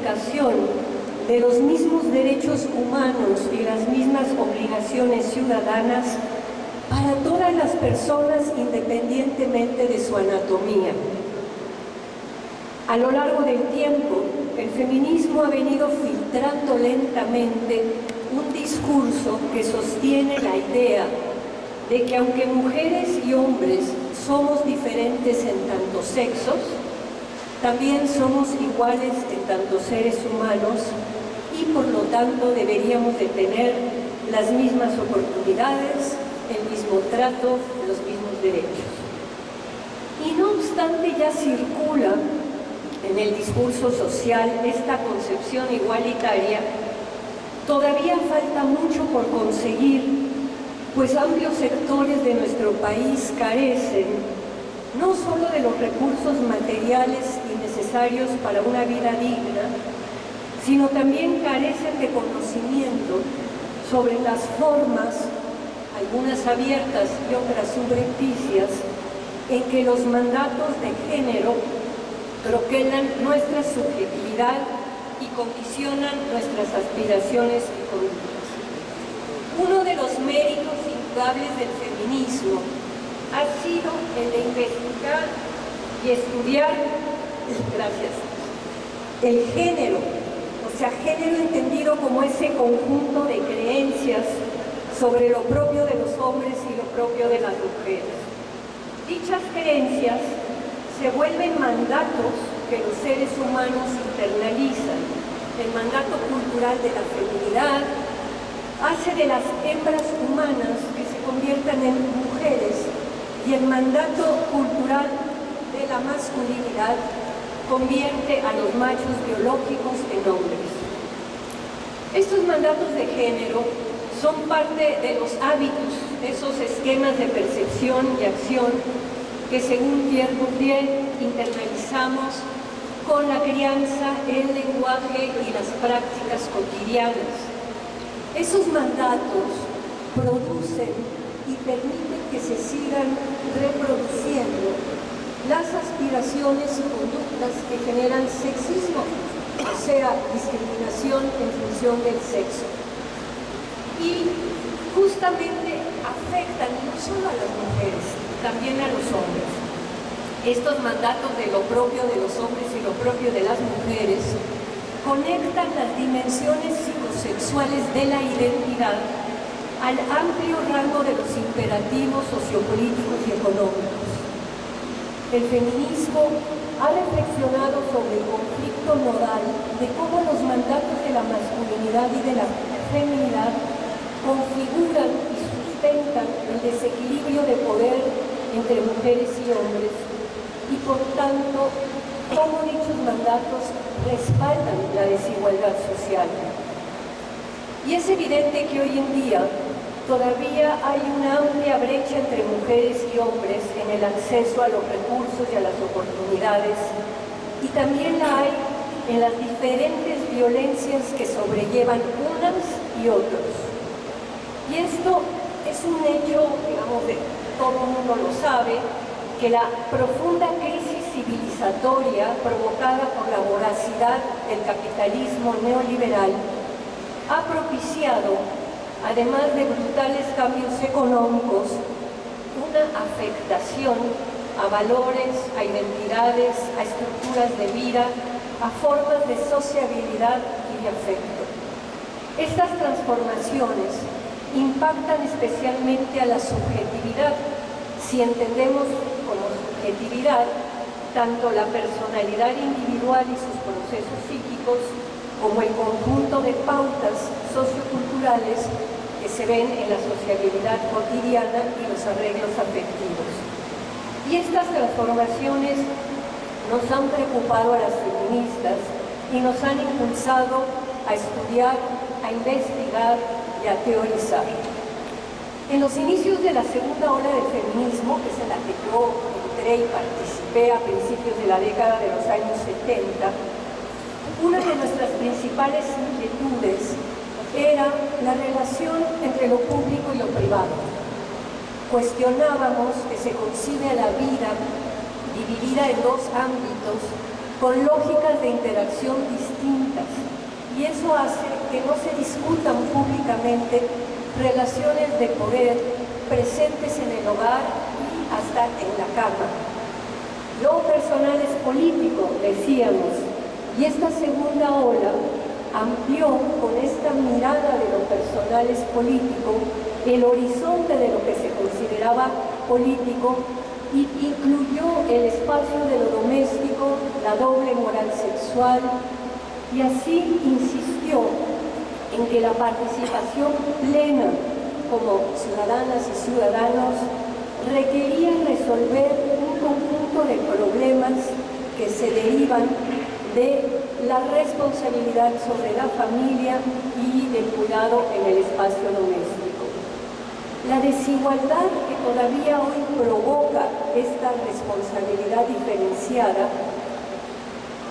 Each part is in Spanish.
aplicación de los mismos derechos humanos y las mismas obligaciones ciudadanas para todas las personas independientemente de su anatomía. A lo largo del tiempo, el feminismo ha venido filtrando lentamente un discurso que sostiene la idea de que aunque mujeres y hombres somos diferentes en tantos sexos, también somos iguales en tantos seres humanos y por lo tanto deberíamos de tener las mismas oportunidades, el mismo trato, los mismos derechos. Y no obstante ya circula en el discurso social esta concepción igualitaria, todavía falta mucho por conseguir, pues amplios sectores de nuestro país carecen no solo de los recursos materiales y necesarios para una vida digna, sino también carecen de conocimiento sobre las formas, algunas abiertas y otras subrepticias, en que los mandatos de género troquelan nuestra subjetividad y condicionan nuestras aspiraciones y conductas. Uno de los méritos indudables del feminismo ha sido el de investigar y estudiar, el género, o sea, género entendido como ese conjunto de creencias sobre lo propio de los hombres y lo propio de las mujeres. Dichas creencias se vuelven mandatos que los seres humanos internalizan. El mandato cultural de la feminidad hace de las hembras humanas que se conviertan en mujeres, y el mandato cultural de la masculinidad convierte a los machos biológicos en hombres. Estos mandatos de género son parte de los hábitos, de esos esquemas de percepción y acción que, según Pierre Bourdieu, internalizamos con la crianza, el lenguaje y las prácticas cotidianas. Esos mandatos producen y permiten que se sigan reproduciendo las aspiraciones y conductas que generan sexismo, o sea, discriminación en función del sexo. Y justamente afectan no solo a las mujeres, también a los hombres. Estos mandatos de lo propio de los hombres y lo propio de las mujeres conectan las dimensiones psicosexuales de la identidad al amplio rango de los imperativos sociopolíticos y económicos. El feminismo ha reflexionado sobre el conflicto nodal de cómo los mandatos de la masculinidad y de la feminidad configuran y sustentan el desequilibrio de poder entre mujeres y hombres y, por tanto, cómo dichos mandatos respaldan la desigualdad social. Y es evidente que hoy en día todavía hay una amplia brecha entre mujeres y hombres en el acceso a los recursos y a las oportunidades, y también la hay en las diferentes violencias que sobrellevan unas y otros. Y esto es un hecho, digamos, de todo el mundo lo sabe, que la profunda crisis civilizatoria provocada por la voracidad del capitalismo neoliberal ha propiciado, además de brutales cambios económicos, una afectación a valores, a identidades, a estructuras de vida, a formas de sociabilidad y de afecto. Estas transformaciones impactan especialmente a la subjetividad, si entendemos como subjetividad tanto la personalidad individual y sus procesos psíquicos, como el conjunto de pautas socioculturales que se ven en la sociabilidad cotidiana y los arreglos afectivos. Y estas transformaciones nos han preocupado a las feministas y nos han impulsado a estudiar, a investigar y a teorizar. En los inicios de la segunda ola del feminismo, que es en la que yo entré y participé a principios de la década de los años 70, una de nuestras principales inquietudes era la relación entre lo público y lo privado. Cuestionábamos que se concibe a la vida dividida en dos ámbitos con lógicas de interacción distintas. y eso hace que no se discutan públicamente relaciones de poder presentes en el hogar y hasta en la cama. Lo personal es político, decíamos, y esta segunda ola amplió con esta mirada de lo personal es político el horizonte de lo que se consideraba político y incluyó el espacio de lo doméstico, la doble moral sexual, y así insistió en que la participación plena como ciudadanas y ciudadanos requería resolver un conjunto de problemas que se derivan de la responsabilidad sobre la familia y del cuidado en el espacio doméstico. La desigualdad que todavía hoy provoca esta responsabilidad diferenciada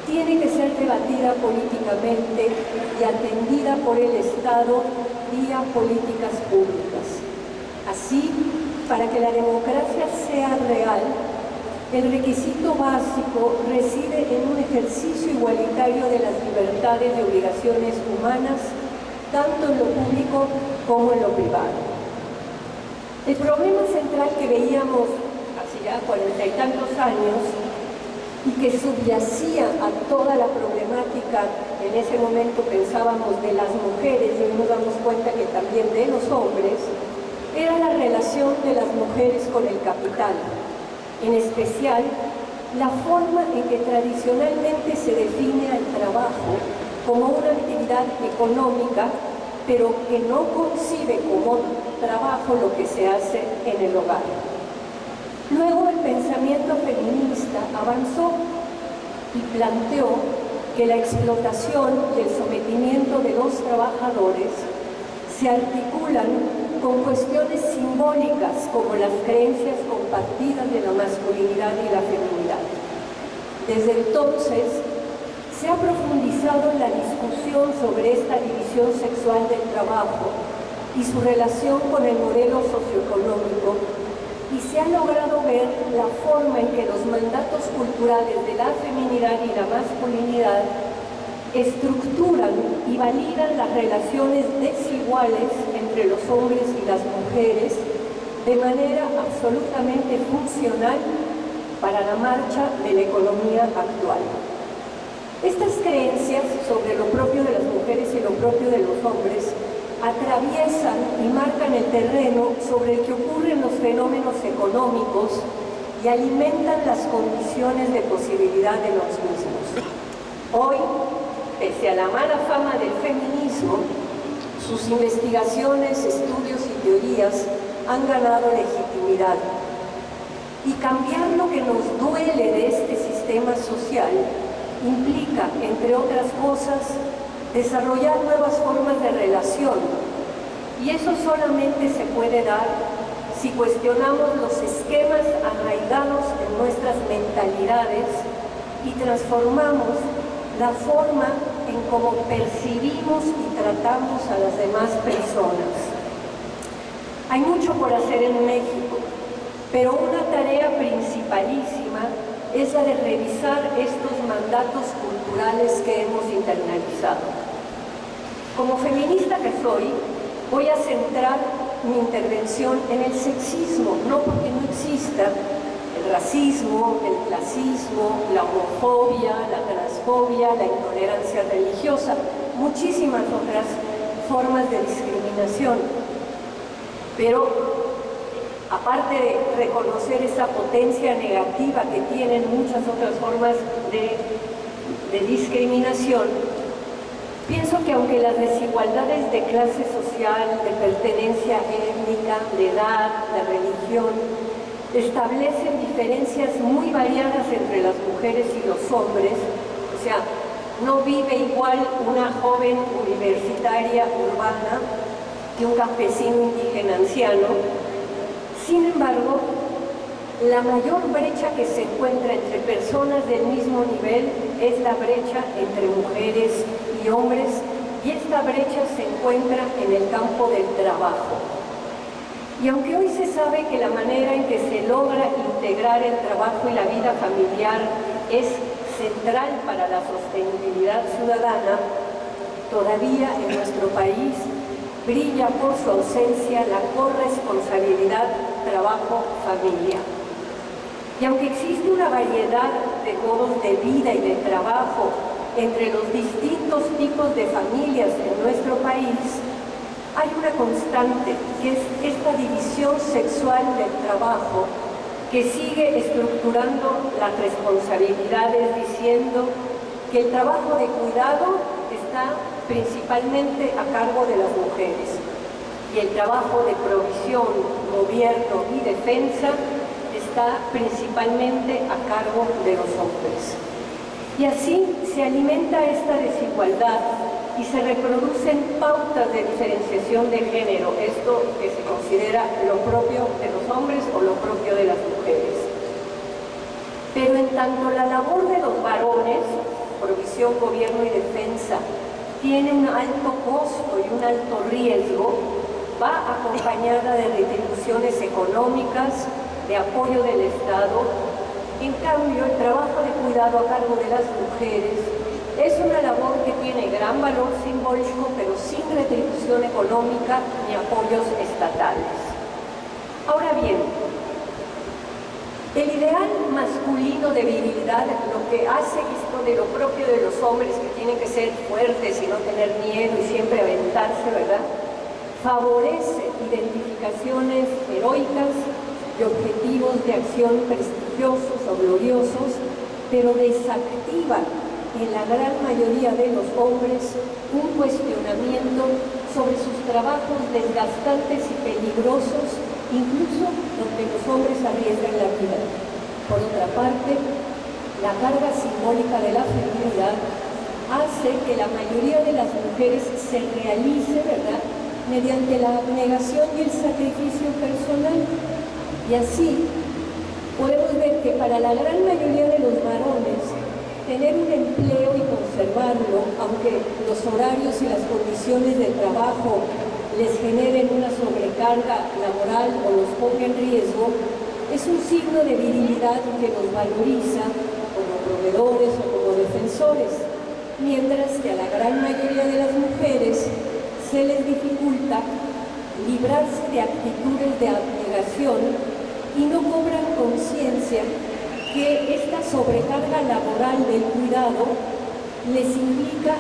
tiene que ser debatida políticamente y atendida por el Estado vía políticas públicas. Así, para que la democracia sea real, el requisito básico reside en un ejercicio igualitario de las libertades y obligaciones humanas, tanto en lo público como en lo privado. El problema central que veíamos hace ya 40 y tantos años y que subyacía a toda la problemática, en ese momento pensábamos de las mujeres y hoy nos damos cuenta que también de los hombres, era la relación de las mujeres con el capital, en especial la forma en que tradicionalmente se define al trabajo como una actividad económica, pero que no concibe como trabajo lo que se hace en el hogar. Luego el pensamiento feminista avanzó y planteó que la explotación y el sometimiento de los trabajadores se articulan con cuestiones simbólicas como las creencias compartidas de la masculinidad y la feminidad. Desde entonces, se ha profundizado en la discusión sobre esta división sexual del trabajo y su relación con el modelo socioeconómico, y se ha logrado ver la forma en que los mandatos culturales de la feminidad y la masculinidad estructuran y validan las relaciones desiguales entre los hombres y las mujeres de manera absolutamente funcional para la marcha de la economía actual. Estas creencias sobre lo propio de las mujeres y lo propio de los hombres atraviesan y marcan el terreno sobre el que ocurren los fenómenos económicos y alimentan las condiciones de posibilidad de los mismos. Hoy, pese a la mala fama del feminismo, sus investigaciones, estudios y teorías han ganado legitimidad. Y cambiar lo que nos duele de este sistema social implica, entre otras cosas, desarrollar nuevas formas de relación. Y eso solamente se puede dar si cuestionamos los esquemas arraigados en nuestras mentalidades y transformamos la forma en cómo percibimos y tratamos a las demás personas. Hay mucho por hacer en México, pero una tarea principalísima es la de revisar estos mandatos culturales que hemos internalizado. Como feminista que soy, voy a centrar mi intervención en el sexismo, no porque no exista el racismo, el clasismo, la homofobia, la transfobia, la intolerancia religiosa, muchísimas otras formas de discriminación. Pero aparte de reconocer esa potencia negativa que tienen muchas otras formas de discriminación, pienso que aunque las desigualdades de clase social, de pertenencia étnica, de edad, de religión, establecen diferencias muy variadas entre las mujeres y los hombres, o sea, no vive igual una joven universitaria urbana que un campesino indígena anciano. Sin embargo, la mayor brecha que se encuentra entre personas del mismo nivel es la brecha entre mujeres y hombres, y esta brecha se encuentra en el campo del trabajo. Y aunque hoy se sabe que la manera en que se logra integrar el trabajo y la vida familiar es central para la sostenibilidad ciudadana, todavía en nuestro país brilla por su ausencia la corresponsabilidad trabajo-familia. Y aunque existe una variedad de modos de vida y de trabajo entre los distintos tipos de familias en nuestro país, hay una constante, que es esta división sexual del trabajo, que sigue estructurando las responsabilidades diciendo que el trabajo de cuidado está principalmente a cargo de las mujeres y el trabajo de provisión, gobierno y defensa está principalmente a cargo de los hombres. Y así se alimenta esta desigualdad y se reproducen pautas de diferenciación de género, esto que se considera lo propio de los hombres o lo propio de las mujeres. Pero en tanto la labor de los varones, provisión, gobierno y defensa, tiene un alto costo y un alto riesgo, va acompañada de retribuciones económicas, de apoyo del Estado. En cambio, el trabajo de cuidado a cargo de las mujeres es una labor que tiene gran valor simbólico, pero sin retribución económica ni apoyos estatales. Ahora bien, el ideal masculino de virilidad, lo que hace esto de lo propio de los hombres, que tienen que ser fuertes y no tener miedo y siempre aventarse, ¿verdad?, favorece identificaciones heroicas y objetivos de acción prestigiosos o gloriosos, pero desactiva en la gran mayoría de los hombres un cuestionamiento sobre sus trabajos desgastantes y peligrosos, incluso donde los hombres arriesgan la vida. Por otra parte, la carga simbólica de la feminidad hace que la mayoría de las mujeres se realice, ¿verdad?, mediante la abnegación y el sacrificio personal. Y así podemos ver que para la gran mayoría de los varones, tener un empleo y conservarlo, aunque los horarios y las condiciones de trabajo les generen una sobrecarga laboral o los ponga en riesgo, es un signo de virilidad que los valoriza como proveedores o como defensores, mientras que a la gran mayoría de las mujeres se les dificulta librarse de actitudes de abnegación y no cobran conciencia que esta sobrecarga laboral del cuidado les implica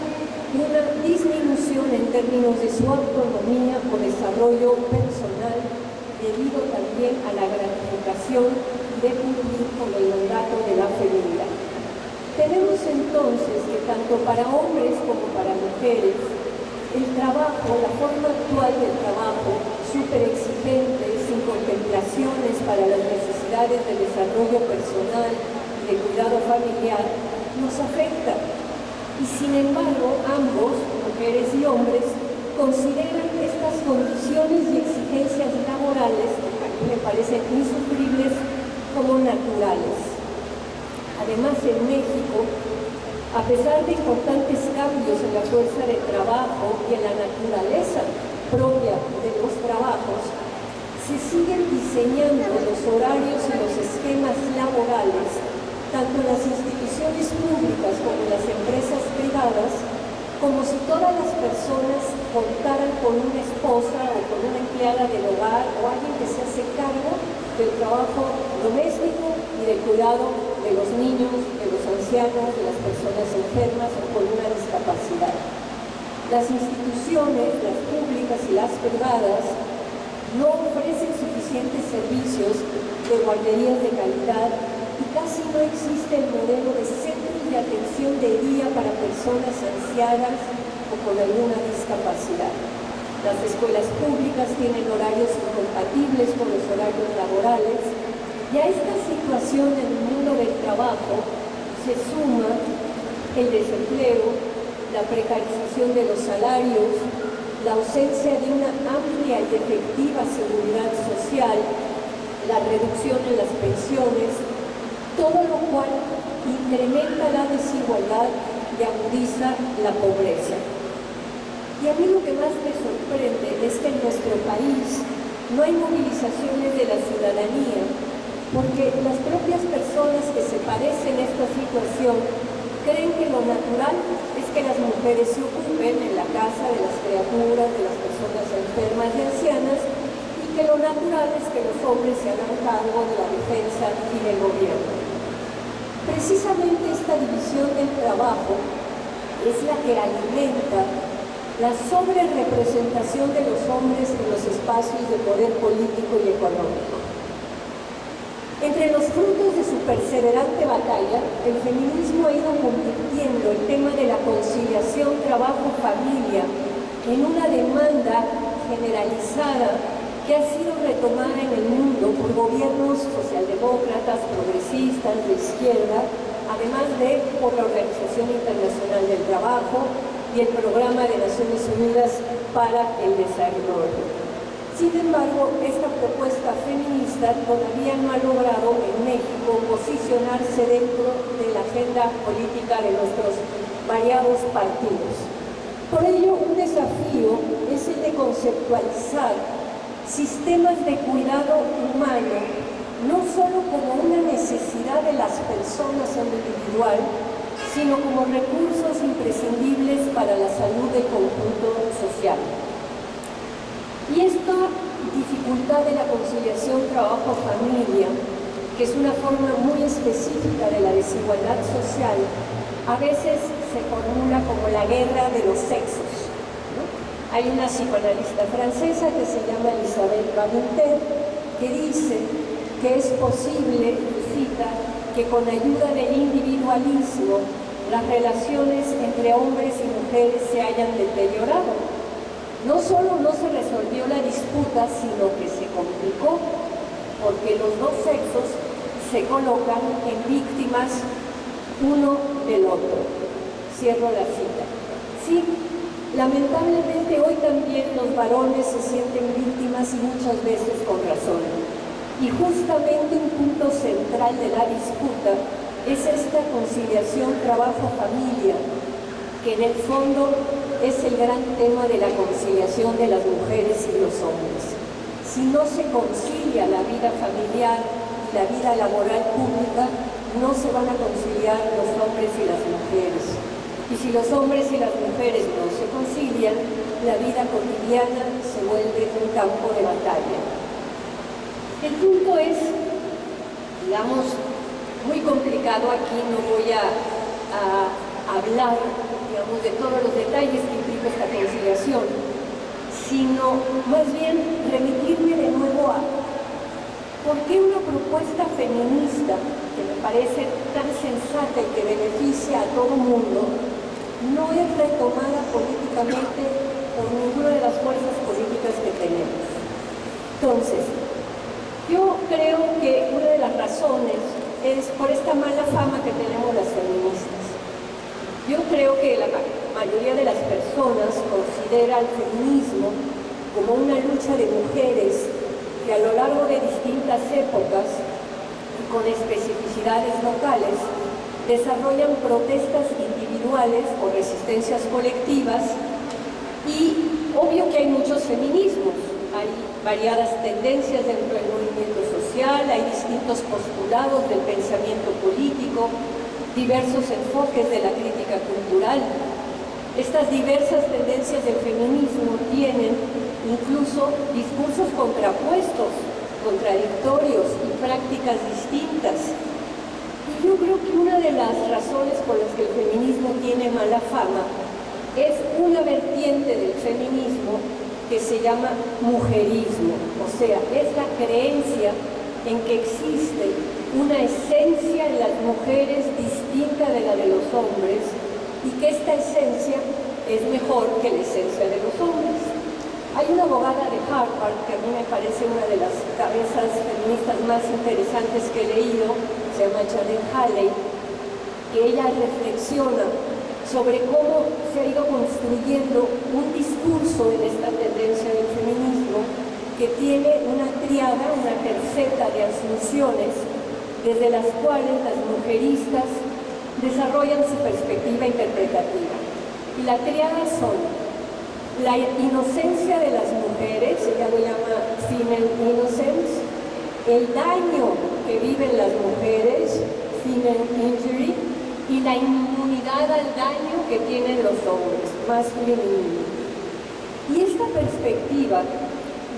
una disminución en términos de su autonomía o desarrollo personal, debido también a la gratificación de cumplir con el mandato de la feminidad. Tenemos entonces que tanto para hombres como para mujeres, el trabajo, la forma actual del trabajo, súper exigente, sin contemplaciones para las necesidades de desarrollo personal y de cuidado familiar, nos afecta. Y sin embargo, ambos, mujeres y hombres, consideran estas condiciones y exigencias laborales, que a mí me parecen insufribles, como naturales. Además, en México, a pesar de importantes cambios en la fuerza de trabajo y en la naturaleza propia de los trabajos, se siguen diseñando los horarios y los esquemas laborales, tanto en las instituciones públicas como en las empresas privadas, como si todas las personas contaran con una esposa o con una empleada del hogar o alguien que se hace cargo del trabajo doméstico y del cuidado de los niños, de los ancianos, de las personas enfermas o con una discapacidad. Las instituciones, las públicas y las privadas, no ofrecen suficientes servicios de guarderías de calidad y casi no existe el modelo de centros de atención de día para personas ancianas o con alguna discapacidad. Las escuelas públicas tienen horarios incompatibles con los horarios laborales y a esta situación en el mundo del trabajo se suma el desempleo, la precarización de los salarios, la ausencia de una amplia y efectiva seguridad social, la reducción en las pensiones, todo lo cual incrementa la desigualdad y agudiza la pobreza. Y a mí lo que más me sorprende es que en nuestro país no hay movilizaciones de la ciudadanía, porque las propias personas que se padecen esta situación creen que lo natural es que las mujeres se ocupen en la casa de las criaturas, de las personas enfermas y ancianas, y que lo natural es que los hombres se hagan cargo de la defensa y del gobierno. Precisamente esta división del trabajo es la que alimenta la sobrerepresentación de los hombres en los espacios de poder político y económico. Entre los frutos de su perseverante batalla, el feminismo ha ido convirtiendo el tema de la conciliación trabajo-familia en una demanda generalizada que ha sido retomada en el mundo por gobiernos socialdemócratas, progresistas, de izquierda, además de por la Organización Internacional del Trabajo y el Programa de Naciones Unidas para el Desarrollo. Sin embargo, esta propuesta feminista todavía no ha logrado en México posicionarse dentro de la agenda política de nuestros variados partidos. Por ello, un desafío es el de conceptualizar sistemas de cuidado humano no solo como una necesidad de las personas en lo individual, sino como recursos imprescindibles para la salud del conjunto social. Y esta dificultad de la conciliación trabajo-familia, que es una forma muy específica de la desigualdad social, a veces se formula como la guerra de los sexos, ¿no? Hay una psicoanalista francesa que se llama Isabelle Badinter, que dice que es posible, cita, que con ayuda del individualismo las relaciones entre hombres y mujeres se hayan deteriorado. No solo no se resolvió la disputa, sino que se complicó, porque los dos sexos se colocan en víctimas uno del otro. Cierro la cita. Sí, lamentablemente hoy también los varones se sienten víctimas y muchas veces con razón. Y justamente un punto central de la disputa es esta conciliación trabajo-familia, que en el fondo es el gran tema de la conciliación de las mujeres y los hombres. Si no se concilia la vida familiar y la vida laboral pública, no se van a conciliar los hombres y las mujeres. Y si los hombres y las mujeres no se concilian, la vida cotidiana se vuelve un campo de batalla. El punto es, digamos, muy complicado aquí, no voy a hablar, digamos, de todos los detalles que implica esta conciliación, sino más bien remitirme de nuevo a por qué una propuesta feminista, que me parece tan sensata y que beneficia a todo mundo, no es retomada políticamente por ninguna de las fuerzas políticas que tenemos. Entonces, yo creo que una de las razones es por esta mala fama que tenemos las feministas. Yo creo que la mayoría de las personas considera el feminismo como una lucha de mujeres que a lo largo de distintas épocas y con especificidades locales desarrollan protestas individuales o resistencias colectivas, y obvio que hay muchos feminismos, hay variadas tendencias dentro del movimiento social, hay distintos postulados del pensamiento político, diversos enfoques de la crítica cultural. Estas diversas tendencias del feminismo tienen incluso discursos contrapuestos, contradictorios y prácticas distintas. Y yo creo que una de las razones por las que el feminismo tiene mala fama es una vertiente del feminismo que se llama mujerismo, o sea, es la creencia en que existe una esencia en las mujeres distinta de la de los hombres y que esta esencia es mejor que la esencia de los hombres. Hay una abogada de Harvard que a mí me parece una de las cabezas feministas más interesantes que he leído, se llama Janet Halley, que ella reflexiona sobre cómo se ha ido construyendo un discurso en esta tendencia del feminismo que tiene una triada, una terceta de asunciones desde las cuales las mujeristas desarrollan su perspectiva interpretativa. Y la triada son la inocencia de las mujeres, ella lo llama female innocence, el daño que viven las mujeres, female injury, y la inmunidad al daño que tienen los hombres, más femenino. Y esta perspectiva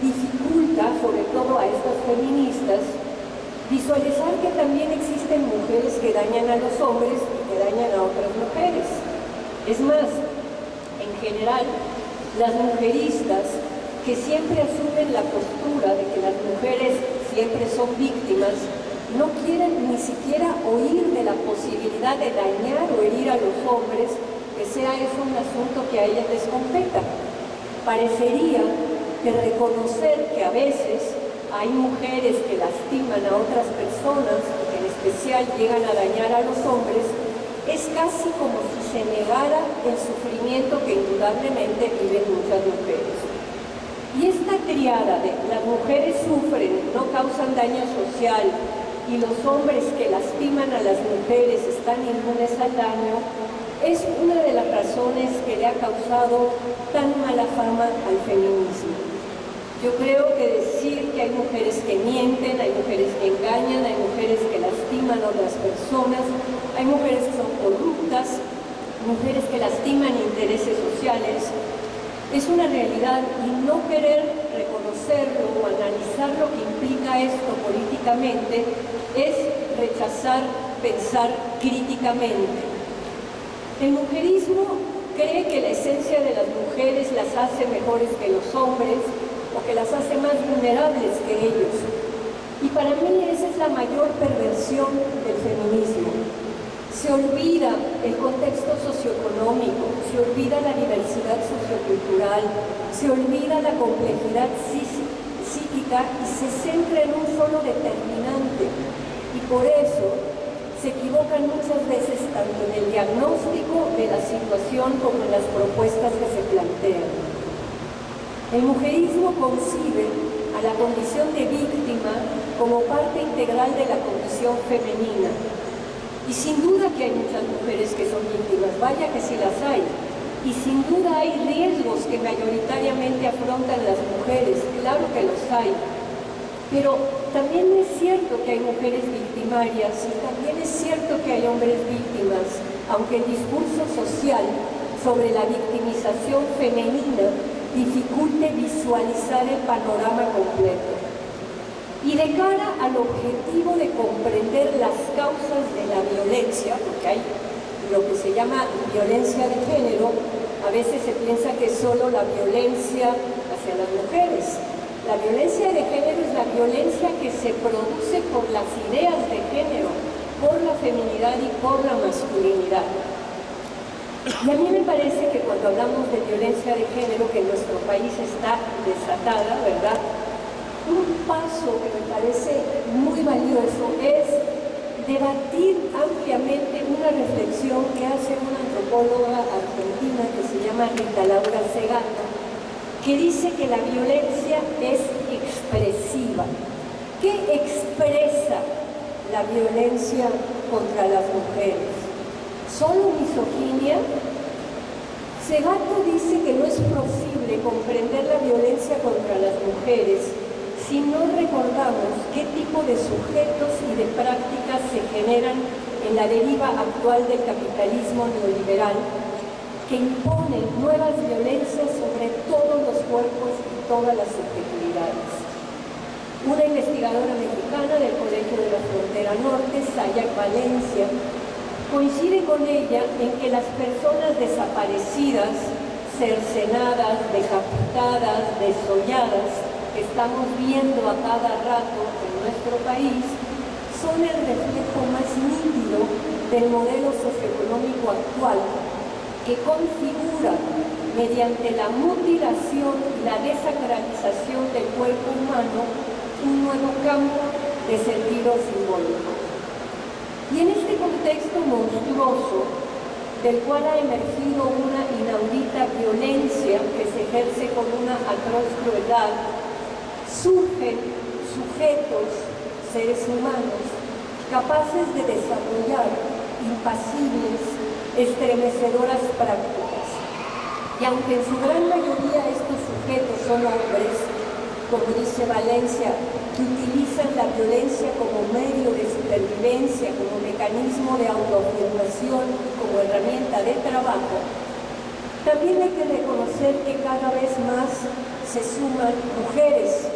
dificulta, sobre todo a estas feministas, visualizar que también existen mujeres que dañan a los hombres y que dañan a otras mujeres. Es más, en general, las mujeristas que siempre asumen la postura de que las mujeres siempre son víctimas, no quieren ni siquiera oír de la posibilidad de dañar o herir a los hombres, que sea eso un asunto que a ellas les competa. Parecería que reconocer que a veces hay mujeres que lastiman a otras personas y que en especial llegan a dañar a los hombres, es casi como si se negara el sufrimiento que indudablemente viven muchas mujeres. Y esta triada de las mujeres sufren, no causan daño social, y los hombres que lastiman a las mujeres están inmunes al daño, es una de las razones que le ha causado tan mala fama al feminismo. Yo creo que decir que hay mujeres que mienten, hay mujeres que engañan, hay mujeres que lastiman a otras personas, hay mujeres que son corruptas, mujeres que lastiman intereses sociales, es una realidad, y no querer reconocerlo o analizar lo que implica esto políticamente es rechazar, pensar críticamente. El mujerismo cree que la esencia de las mujeres las hace mejores que los hombres o que las hace más vulnerables que ellos. Y para mí esa es la mayor perversión del feminismo. Se olvida el contexto socioeconómico, se olvida la diversidad sociocultural, se olvida la complejidad psíquica y se centra en un solo determinante. Y por eso se equivocan muchas veces tanto en el diagnóstico de la situación como en las propuestas que se plantean. El mujerismo concibe a la condición de víctima como parte integral de la condición femenina. Y sin duda que hay muchas mujeres que son víctimas, vaya que sí las hay. Y sin duda hay riesgos que mayoritariamente afrontan las mujeres, claro que los hay. Pero también es cierto que hay mujeres victimarias y también es cierto que hay hombres víctimas, aunque el discurso social sobre la victimización femenina dificulte visualizar el panorama completo. Y de cara al objetivo de comprender las causas de la violencia, porque hay lo que se llama violencia de género, a veces se piensa que es solo la violencia hacia las mujeres. La violencia de género es la violencia que se produce por las ideas de género, por la feminidad y por la masculinidad. Y a mí me parece que cuando hablamos de violencia de género, que en nuestro país está desatada, ¿verdad?, un paso que me parece muy valioso es debatir ampliamente una reflexión que hace una antropóloga argentina que se llama Rita Laura Segato, que dice que la violencia es expresiva. ¿Qué expresa la violencia contra las mujeres? ¿Solo misoginia? Segato dice que no es posible comprender la violencia contra las mujeres si no recordamos qué tipo de sujetos y de prácticas se generan en la deriva actual del capitalismo neoliberal, que imponen nuevas violencias sobre todos los cuerpos y todas las subjetividades. Una investigadora mexicana del Colegio de la Frontera Norte, Sayak Valencia, coincide con ella en que las personas desaparecidas, cercenadas, decapitadas, desolladas, que estamos viendo a cada rato en nuestro país, son el reflejo más nítido del modelo socioeconómico actual, que configura, mediante la mutilación y la desacralización del cuerpo humano, un nuevo campo de sentido simbólico. Y en este contexto monstruoso, del cual ha emergido una inaudita violencia que se ejerce con una atroz crueldad, surgen sujetos, seres humanos, capaces de desarrollar impasibles, estremecedoras prácticas. Y aunque en su gran mayoría estos sujetos son hombres, como dice Valencia, que utilizan la violencia como medio de supervivencia, como mecanismo de autoafirmación, como herramienta de trabajo, también hay que reconocer que cada vez más se suman mujeres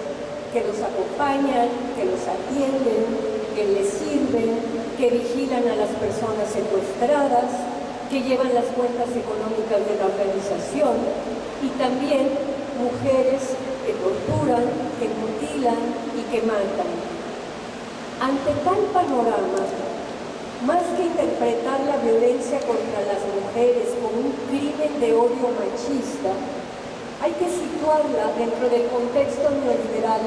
que los acompañan, que los atienden, que les sirven, que vigilan a las personas secuestradas, que llevan las cuentas económicas de la organización, y también mujeres que torturan, que mutilan y que matan. Ante tal panorama, más que interpretar la violencia contra las mujeres como un crimen de odio machista, hay que situarla dentro del contexto neoliberal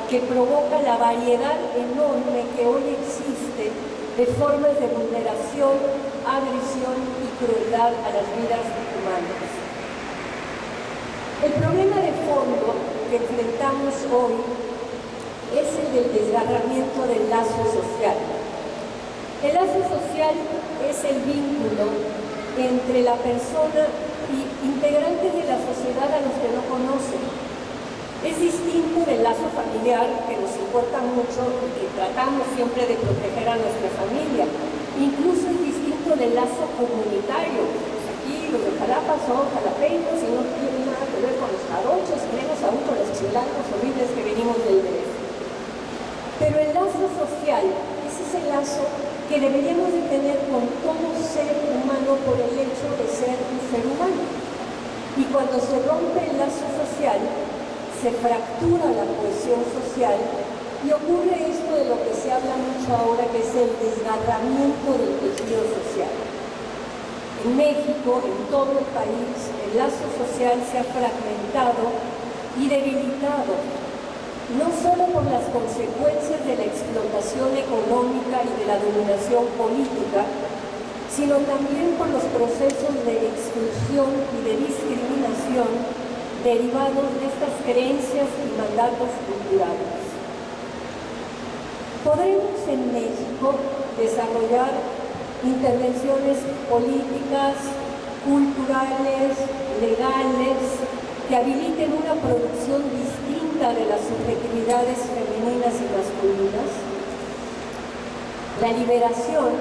que provoca la variedad enorme que hoy existe de formas de vulneración, agresión y crueldad a las vidas humanas. El problema de fondo que enfrentamos hoy es el del desgarramiento del lazo social. El lazo social es el vínculo entre la persona y integrantes de la sociedad a los que no conocen. Es distinto del lazo familiar, que nos importa mucho y que tratamos siempre de proteger a nuestra familia. Incluso es distinto del lazo comunitario. Pues aquí los de Jalapa son jalapeños y no tienen nada que ver con los jarochos, menos aún con los chilangos horribles que venimos del DF. Pero el lazo social, ese es el lazo que deberíamos de tener con todo ser humano por el hecho de ser un ser humano. Y cuando se rompe el lazo social, se fractura la cohesión social y ocurre esto de lo que se habla mucho ahora, que es el desgarramiento del tejido social. En México, en todo el país, el lazo social se ha fragmentado y debilitado, no solo por las consecuencias de la explotación económica y de la dominación política, sino también por los procesos de exclusión y de discriminación derivados de estas creencias y mandatos culturales. Podremos en México desarrollar intervenciones políticas, culturales, legales, que habiliten una producción distinta de las subjetividades femeninas y masculinas. La liberación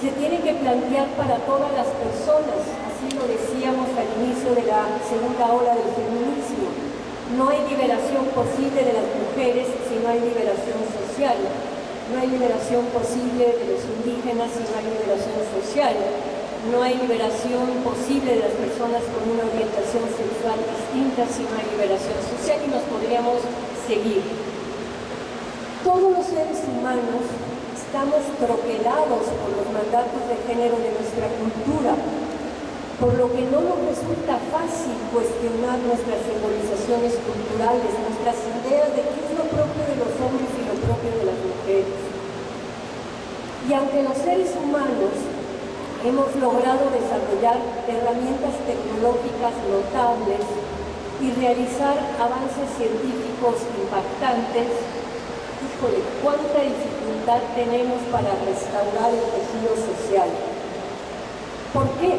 se tiene que plantear para todas las personas, así lo decíamos al inicio de la segunda ola del feminismo. No hay liberación posible de las mujeres si no hay liberación social. No hay liberación posible de los indígenas si no hay liberación social. No hay liberación posible de las personas con una orientación sexual distinta si no hay liberación social, y nos podríamos seguir. Todos los seres humanos estamos troquelados por los mandatos de género de nuestra cultura, por lo que no nos resulta fácil cuestionar nuestras simbolizaciones culturales, nuestras ideas de qué es lo propio de los hombres y lo propio de las mujeres. Y aunque los seres humanos hemos logrado desarrollar herramientas tecnológicas notables y realizar avances científicos impactantes, híjole, cuánta dificultad tenemos para restaurar el tejido social. ¿Por qué?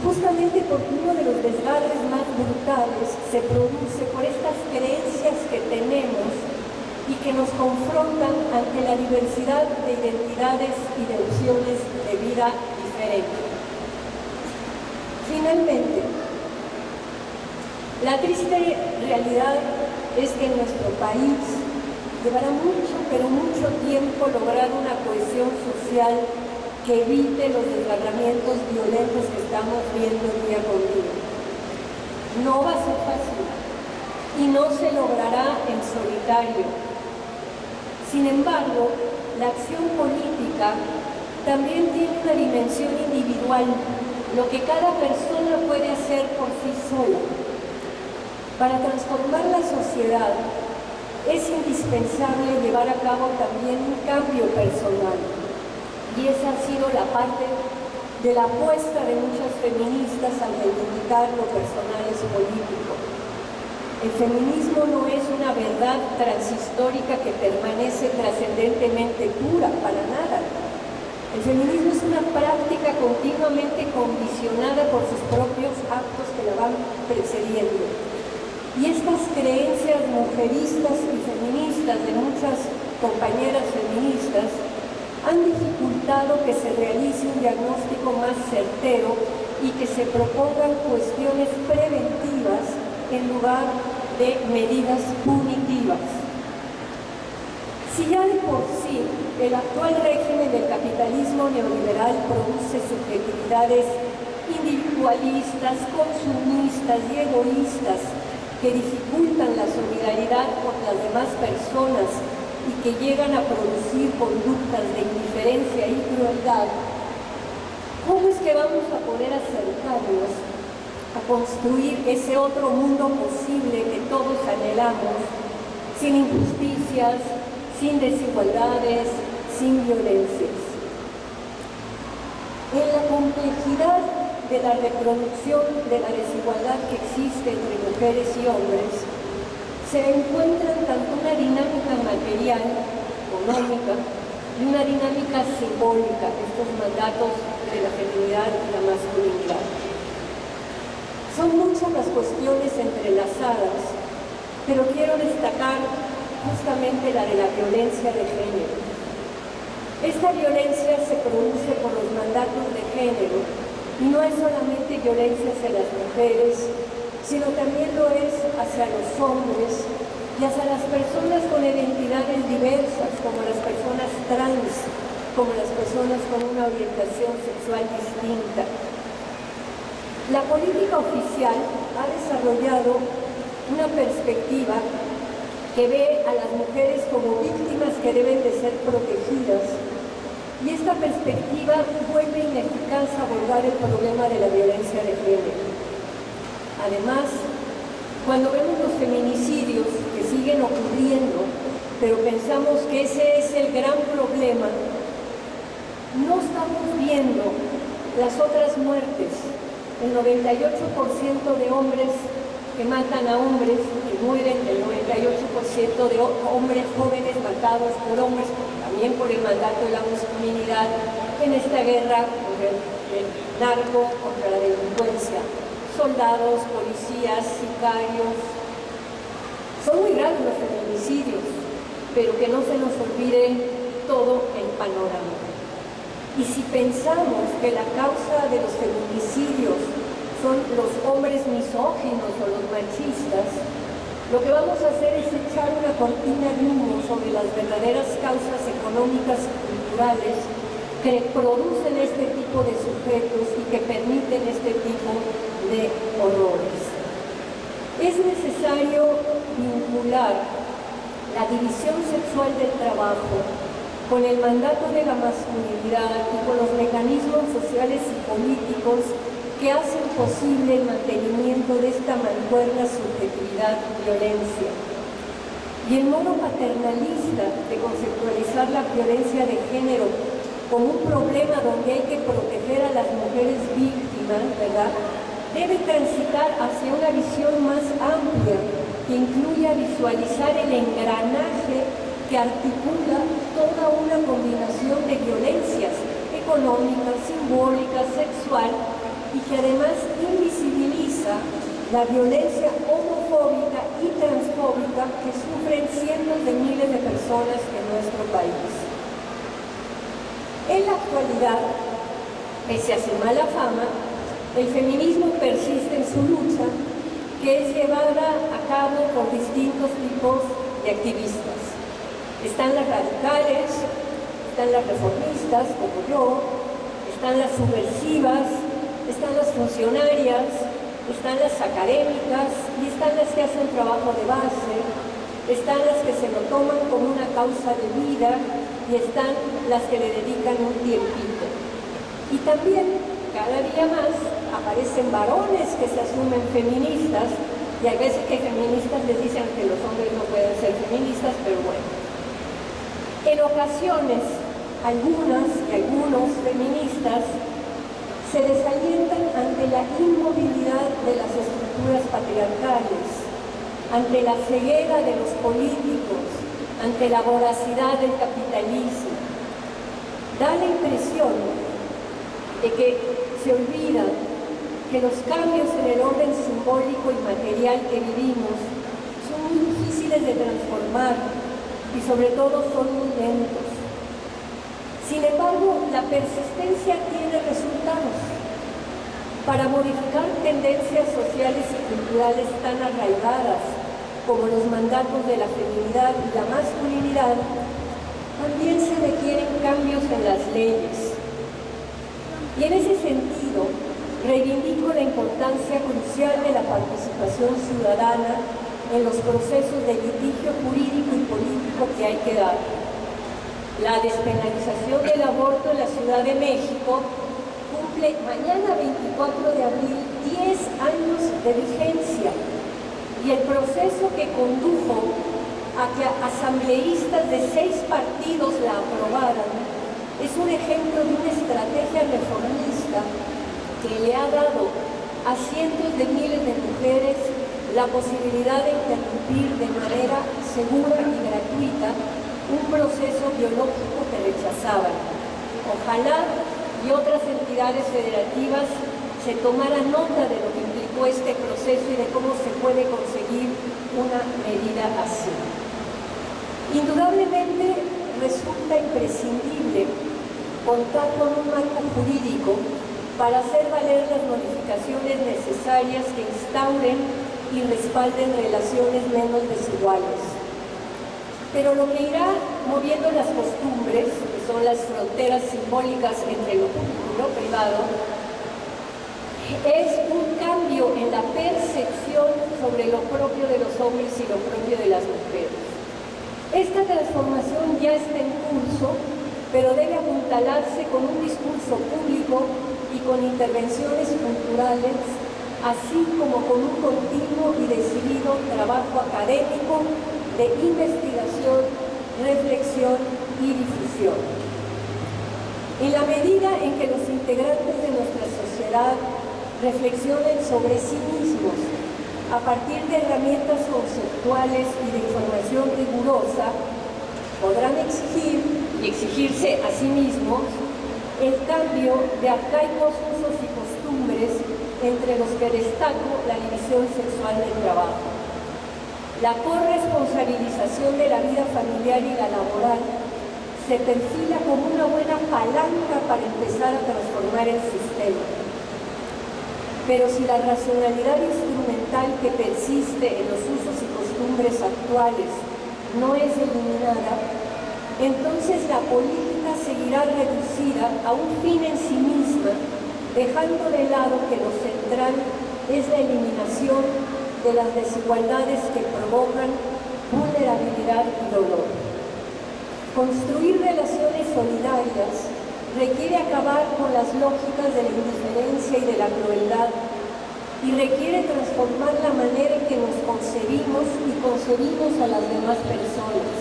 Justamente porque uno de los desgarres más brutales se produce por estas creencias que tenemos y que nos confrontan ante la diversidad de identidades y de opciones de vida diferentes. Finalmente, la triste realidad es que en nuestro país llevará mucho, pero mucho tiempo lograr una cohesión social que evite los desgarramientos violentos que estamos viendo día con día. No va a ser fácil y no se logrará en solitario. Sin embargo, la acción política también tiene una dimensión individual, lo que cada persona puede hacer por sí sola. Para transformar la sociedad es indispensable llevar a cabo también un cambio personal. Y esa ha sido la parte de la apuesta de muchas feministas al reivindicar lo personal es político. El feminismo no es una verdad transhistórica que permanece trascendentemente pura, para nada. El feminismo es una práctica continuamente condicionada por sus propios actos que la van precediendo. Y estas creencias mujeristas y feministas de muchas compañeras feministas han dificultado que se realice un diagnóstico más certero y que se propongan cuestiones preventivas en lugar de medidas punitivas. Si ya de por sí el actual régimen del capitalismo neoliberal produce subjetividades individualistas, consumistas y egoístas que dificultan la solidaridad con las demás personas y que llegan a producir conductas de indiferencia y crueldad, ¿cómo es que vamos a poder acercarnos a construir ese otro mundo posible que todos anhelamos, sin injusticias, sin desigualdades, sin violencias? En la complejidad de la reproducción de la desigualdad que existe entre mujeres y hombres, se encuentran tanto una dinámica material, económica, y una dinámica simbólica, estos mandatos de la feminidad y la masculinidad. Son muchas las cuestiones entrelazadas, pero quiero destacar justamente la de la violencia de género. Esta violencia se produce por los mandatos de género y no es solamente violencia hacia las mujeres, sino también lo es hacia los hombres y hacia las personas con identidades diversas, como las personas trans, como las personas con una orientación sexual distinta. La política oficial ha desarrollado una perspectiva que ve a las mujeres como víctimas que deben de ser protegidas, y esta perspectiva vuelve ineficaz abordar el problema de la violencia de género. Además, cuando vemos los feminicidios que siguen ocurriendo, pero pensamos que ese es el gran problema, no estamos viendo las otras muertes. El 98% de hombres que matan a hombres, que mueren, el 98% de hombres jóvenes matados por hombres, también por el mandato de la masculinidad, en esta guerra contra el narco, contra la delincuencia. Soldados, policías, sicarios. Son muy graves los feminicidios, pero que no se nos olvide todo el panorama. Y si pensamos que la causa de los feminicidios son los hombres misóginos o los machistas, lo que vamos a hacer es echar una cortina de humo sobre las verdaderas causas económicas y culturales que producen este tipo de sujetos y que permiten este tipo de horrores. Es necesario vincular la división sexual del trabajo con el mandato de la masculinidad y con los mecanismos sociales y políticos que hacen posible el mantenimiento de esta mancuerna subjetividad y violencia. Y el modo paternalista de conceptualizar la violencia de género como un problema donde hay que proteger a las mujeres víctimas, ¿verdad?, debe transitar hacia una visión más amplia que incluya visualizar el engranaje que articula toda una combinación de violencias económica, simbólica, sexual, y que además invisibiliza la violencia homofóbica y transfóbica que sufren cientos de miles de personas en nuestro país. En la actualidad, pese a su mala fama, el feminismo persiste en su lucha, que es llevada a cabo por distintos tipos de activistas. Están las radicales, están las reformistas, como yo, están las subversivas, están las funcionarias, están las académicas y están las que hacen trabajo de base, están las que se lo toman como una causa de vida y están las que le dedican un tiempito. Y también, cada día más, aparecen varones que se asumen feministas y hay veces que feministas les dicen que los hombres no pueden ser feministas, pero bueno. En ocasiones, algunas y algunos feministas se desalientan ante la inmovilidad de las estructuras patriarcales, ante la ceguera de los políticos, ante la voracidad del capitalismo. Da la impresión de que se olvida que los cambios en el orden simbólico y material que vivimos son muy difíciles de transformar y sobre todo son muy lentos. Sin embargo, la persistencia tiene resultados. Para modificar tendencias sociales y culturales tan arraigadas como los mandatos de la feminidad y la masculinidad, también se requieren cambios en las leyes. Y en ese sentido, reivindico la importancia crucial de la participación ciudadana en los procesos de litigio jurídico y político que hay que dar. La despenalización del aborto en la Ciudad de México cumple mañana 24 de abril 10 años de vigencia, y el proceso que condujo a que asambleístas de 6 partidos la aprobaran es un ejemplo de una estrategia reformista que le ha dado a cientos de miles de mujeres la posibilidad de interrumpir de manera segura y gratuita un proceso biológico que rechazaban. Ojalá y otras entidades federativas se tomaran nota de lo que implicó este proceso y de cómo se puede conseguir una medida así. Indudablemente resulta imprescindible contar con un marco jurídico para hacer valer las modificaciones necesarias que instauren y respalden relaciones menos desiguales. Pero lo que irá moviendo las costumbres, que son las fronteras simbólicas entre lo público y lo privado, es un cambio en la percepción sobre lo propio de los hombres y lo propio de las mujeres. Esta transformación ya está en curso, pero debe apuntalarse con un discurso público y con intervenciones culturales, así como con un continuo y decidido trabajo académico de investigación, reflexión y difusión. En la medida en que los integrantes de nuestra sociedad reflexionen sobre sí mismos a partir de herramientas conceptuales y de información rigurosa, podrán exigir y exigirse a sí mismos el cambio de arcaicos usos y costumbres, entre los que destaco la división sexual del trabajo. La corresponsabilización de la vida familiar y la laboral se perfila como una buena palanca para empezar a transformar el sistema. Pero si la racionalidad instrumental que persiste en los usos y costumbres actuales no es eliminada, entonces la política seguirá reducida a un fin en sí misma, dejando de lado que lo central es la eliminación de las desigualdades que provocan vulnerabilidad y dolor. Construir relaciones solidarias requiere acabar con las lógicas de la indiferencia y de la crueldad, y requiere transformar la manera en que nos concebimos y concebimos a las demás personas.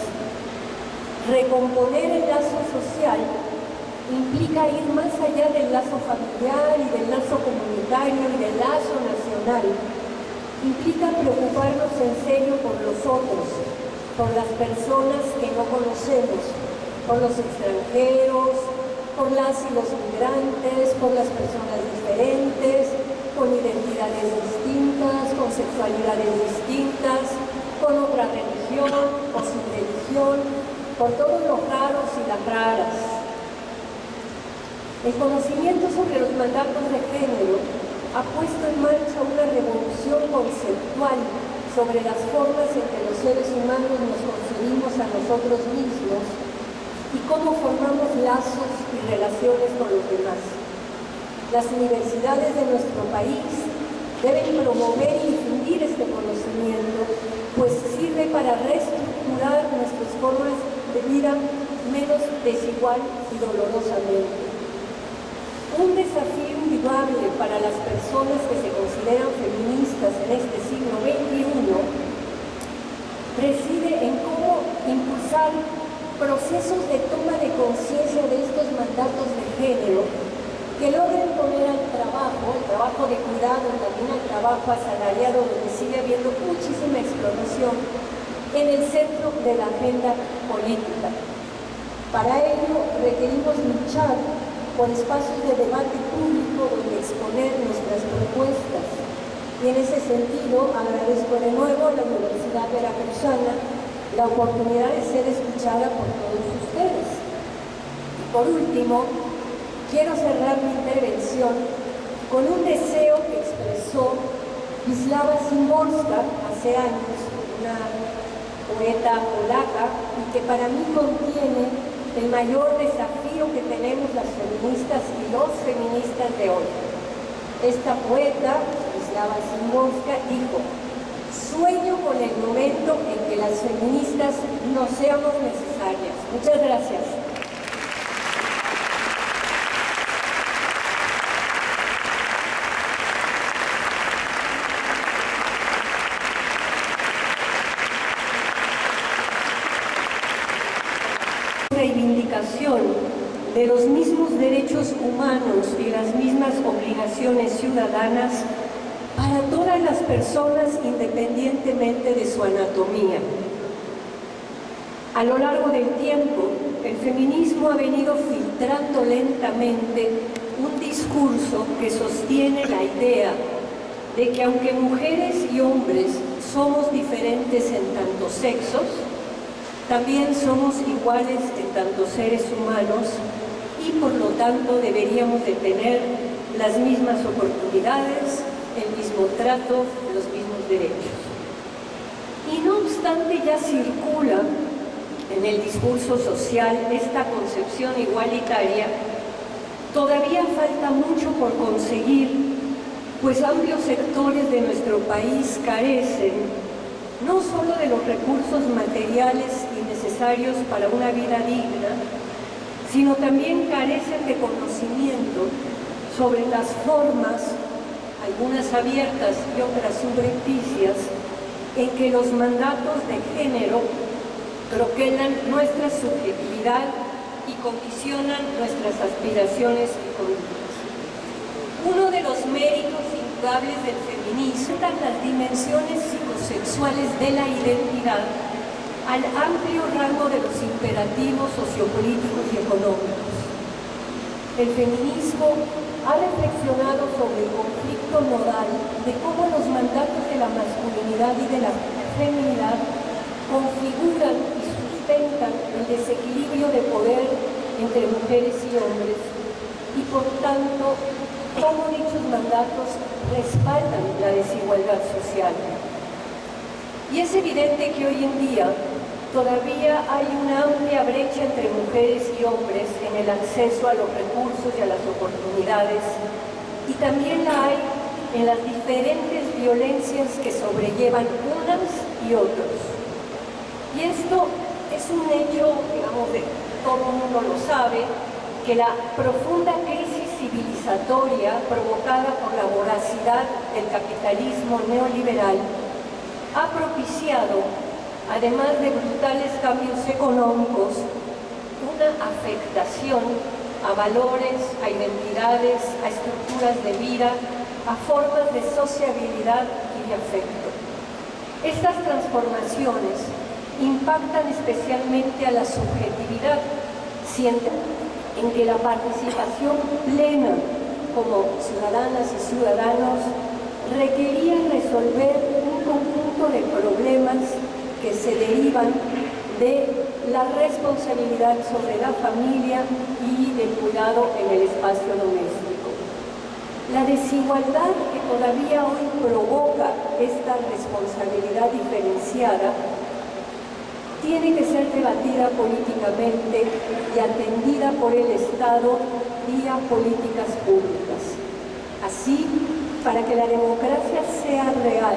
Recomponer el lazo social implica ir más allá del lazo familiar y del lazo comunitario y del lazo nacional. Implica preocuparnos en serio por los otros, por las personas que no conocemos, por los extranjeros, por las y los migrantes, por las personas diferentes, con identidades distintas, con sexualidades distintas, con otra religión o sin religión, por todos los raros y las raras. El conocimiento sobre los mandatos de género ha puesto en marcha una revolución conceptual sobre las formas en que los seres humanos nos concebimos a nosotros mismos y cómo formamos lazos y relaciones con los demás. Las universidades de nuestro país deben promover y difundir este conocimiento, pues sirve para reestructurar nuestras formas de vida menos desigual y dolorosamente. Un desafío indudable para las personas que se consideran feministas en este siglo XXI reside en cómo impulsar procesos de toma de conciencia de estos mandatos de género que logren poner al trabajo, el trabajo de cuidado, también al trabajo asalariado, donde sigue habiendo muchísima explotación, en el centro de la agenda política. Para ello requerimos luchar por espacios de debate público donde exponer nuestras propuestas, Y en ese sentido agradezco de nuevo a la Universidad Veracruzana la oportunidad de ser escuchada por todos ustedes. Por último, quiero cerrar mi intervención con un deseo que expresó Wisława Szymborska hace años, una poeta polaca, y que para mí contiene el mayor desafío que tenemos las feministas y los feministas de hoy. Esta poeta, Wisława Szymborska, dijo: sueño con el momento en que las feministas no seamos necesarias. Muchas gracias. Reivindicación de los mismos derechos humanos y las mismas obligaciones ciudadanas para todas las personas independientemente de su anatomía. A lo largo del tiempo, el feminismo ha venido filtrando lentamente un discurso que sostiene la idea de que aunque mujeres y hombres somos diferentes en tantos sexos, también somos iguales en tantos seres humanos y por lo tanto deberíamos de tener las mismas oportunidades, el mismo trato, los mismos derechos. Y no obstante ya circula en el discurso social esta concepción igualitaria, todavía falta mucho por conseguir, pues amplios sectores de nuestro país carecen no solo de los recursos materiales y necesarios para una vida digna, sino también carecen de conocimiento sobre las formas, algunas abiertas y otras subrepticias, en que los mandatos de género troquelan nuestra subjetividad y condicionan nuestras aspiraciones y conductas. Uno de los méritos indudables del feminismo son las dimensiones psicosexuales de la identidad al amplio rango de los imperativos sociopolíticos y económicos. El feminismo ha reflexionado sobre el conflicto nodal de cómo los mandatos de la masculinidad y de la feminidad configuran y sustentan el desequilibrio de poder entre mujeres y hombres y por tanto cómo dichos mandatos respaldan la desigualdad social. Y es evidente que hoy en día todavía hay una amplia brecha entre mujeres y hombres en el acceso a los recursos y a las oportunidades, y también la hay en las diferentes violencias que sobrellevan unas y otros. Y esto es un hecho, digamos, de todo el mundo lo sabe, que la profunda crisis civilizatoria provocada por la voracidad del capitalismo neoliberal ha propiciado, además de brutales cambios económicos, una afectación a valores, a identidades, a estructuras de vida, a formas de sociabilidad y de afecto. Estas transformaciones impactan especialmente a la subjetividad, en que la participación plena como ciudadanas y ciudadanos requería resolver un conjunto de problemas que se derivan de la responsabilidad sobre la familia y del cuidado en el espacio doméstico. La desigualdad que todavía hoy provoca esta responsabilidad diferenciada tiene que ser debatida políticamente y atendida por el Estado vía políticas públicas. Así, para que la democracia sea real,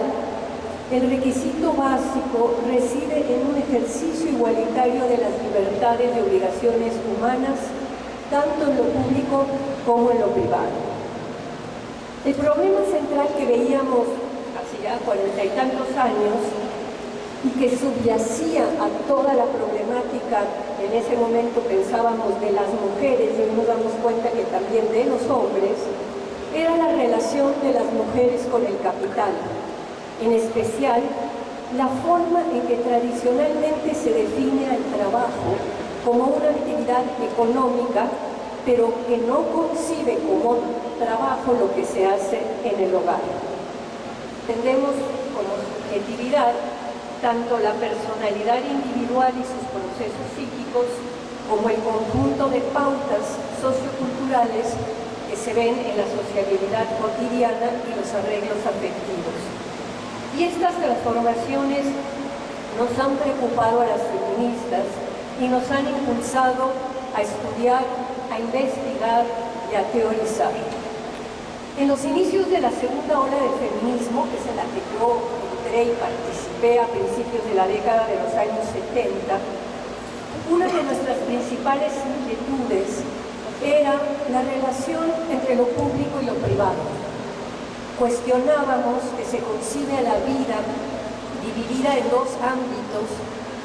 el requisito básico reside en un ejercicio igualitario de las libertades y obligaciones humanas, tanto en lo público como en lo privado. El problema central que veíamos hace ya 40 y tantos años y que subyacía a toda la problemática, en ese momento pensábamos de las mujeres y hoy nos damos cuenta que también de los hombres, era la relación de las mujeres con el capital, en especial la forma en que tradicionalmente se define al trabajo como una actividad económica, pero que no concibe como trabajo lo que se hace en el hogar. entendemos como subjetividad tanto la personalidad individual y sus procesos psíquicos como el conjunto de pautas socioculturales que se ven en la sociabilidad cotidiana y los arreglos afectivos. Y estas transformaciones nos han preocupado a las feministas y nos han impulsado a estudiar, a investigar y a teorizar. En los inicios de la segunda ola del feminismo, que es en la que yo entré y participé a principios de la década de los años 70, una de nuestras principales inquietudes era la relación entre lo público y lo privado. Cuestionábamos que se concibe a la vida dividida en dos ámbitos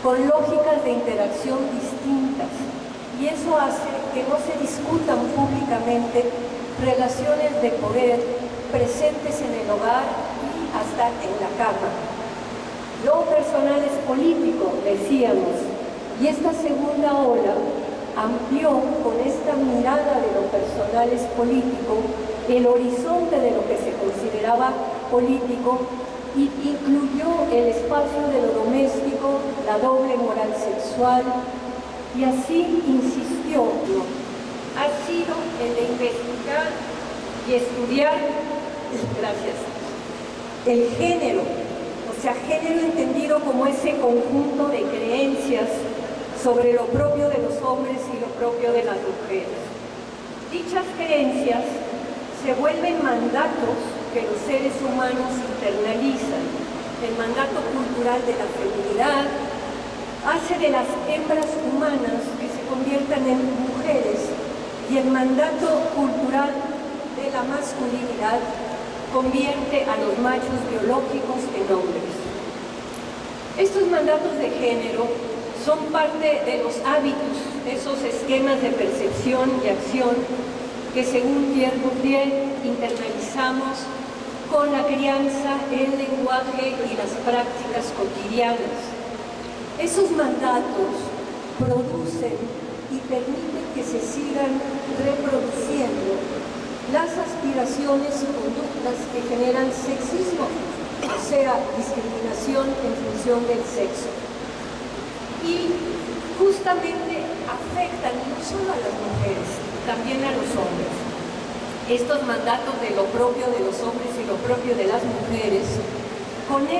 con lógicas de interacción distintas, y eso hace que no se discutan públicamente relaciones de poder presentes en el hogar y hasta en la cama. Lo personal es político, decíamos, y esta segunda ola amplió con esta mirada de lo personal es político el horizonte de lo que se consideraba político y incluyó el espacio de lo doméstico, la doble moral sexual, y así insistió, ha sido el de investigar y estudiar, gracias, el género, o sea, género entendido como ese conjunto de creencias sobre lo propio de los hombres y lo propio de las mujeres. Dichas creencias se vuelven mandatos que los seres humanos internalizan. El mandato cultural de la feminidad hace de las hembras humanas que se conviertan en mujeres, y el mandato cultural de la masculinidad convierte a los machos biológicos en hombres. Estos mandatos de género son parte de los hábitos, esos esquemas de percepción y acción que, según Pierre Bourdieu, internalizamos con la crianza, el lenguaje y las prácticas cotidianas. Esos mandatos producen y permiten que se sigan reproduciendo las aspiraciones y conductas que generan sexismo, o sea, discriminación en función del sexo. Y justamente afectan no solo a las mujeres, también a los hombres. Estos mandatos de lo propio de los hombres y lo propio de las mujeres conectan